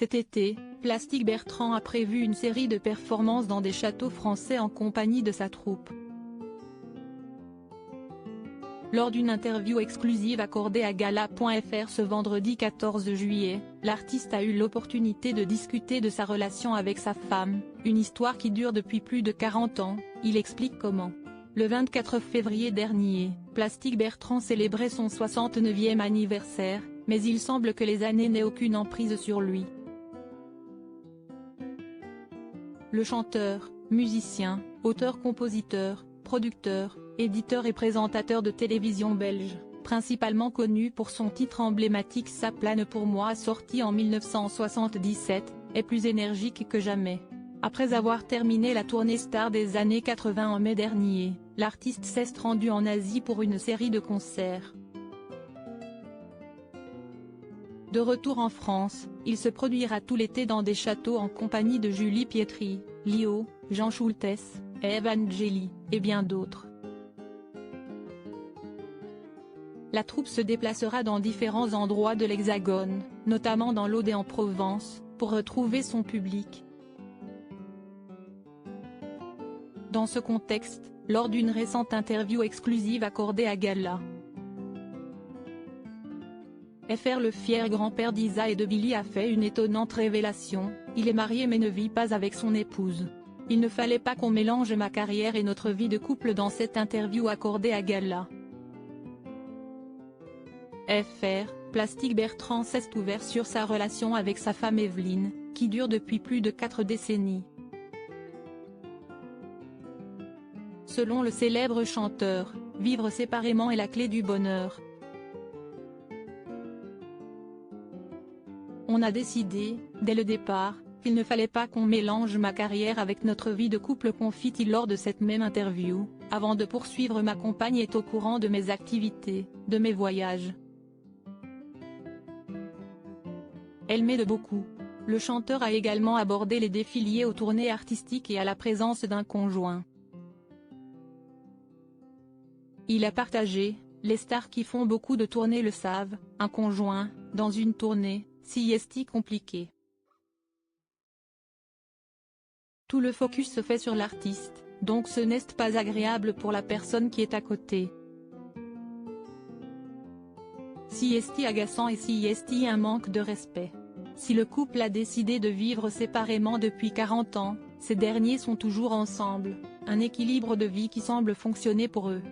Cet été, Plastic Bertrand a prévu une série de performances dans des châteaux français en compagnie de sa troupe. Lors d'une interview exclusive accordée à Gala.fr ce vendredi 14 juillet, l'artiste a eu l'opportunité de discuter de sa relation avec sa femme, une histoire qui dure depuis plus de 40 ans, il explique comment. Le 24 février dernier, Plastic Bertrand célébrait son 69e anniversaire, mais il semble que les années n'aient aucune emprise sur lui. Le chanteur, musicien, auteur-compositeur, producteur, éditeur et présentateur de télévision belge, principalement connu pour son titre emblématique Ça plane pour moi sorti en 1977, est plus énergique que jamais. Après avoir terminé la tournée star des années 80 en mai dernier, l'artiste s'est rendu en Asie pour une série de concerts. De retour en France, il se produira tout l'été dans des châteaux en compagnie de Julie Pietri, Lio, Jean Schultes, Eve Angeli, et bien d'autres. La troupe se déplacera dans différents endroits de l'Hexagone, notamment dans l'Aude et en Provence, pour retrouver son public. Dans ce contexte, lors d'une récente interview exclusive accordée à Gala. Fr, le fier grand-père d'Isa et de Billy, a fait une étonnante révélation, il est marié mais ne vit pas avec son épouse. Il ne fallait pas qu'on mélange ma carrière et notre vie de couple dans cette interview accordée à Gala. Fr, Plastic Bertrand s'est ouvert sur sa relation avec sa femme Evelyne, qui dure depuis plus de 4 décennies. Selon le célèbre chanteur, vivre séparément est la clé du bonheur. On a décidé, dès le départ, qu'il ne fallait pas qu'on mélange ma carrière avec notre vie de couple, confie-t-il lors de cette même interview. Avant de poursuivre, ma compagne est au courant de mes activités, de mes voyages. Elle m'aide beaucoup. Le chanteur a également abordé les défis liés aux tournées artistiques et à la présence d'un conjoint. Il a partagé, les stars qui font beaucoup de tournées le savent, un conjoint, dans une tournée, c'est compliqué. Tout le focus se fait sur l'artiste, donc ce n'est pas agréable pour la personne qui est à côté. C'est agaçant et c'est un manque de respect. Si le couple a décidé de vivre séparément depuis 40 ans, ces derniers sont toujours ensemble, un équilibre de vie qui semble fonctionner pour eux.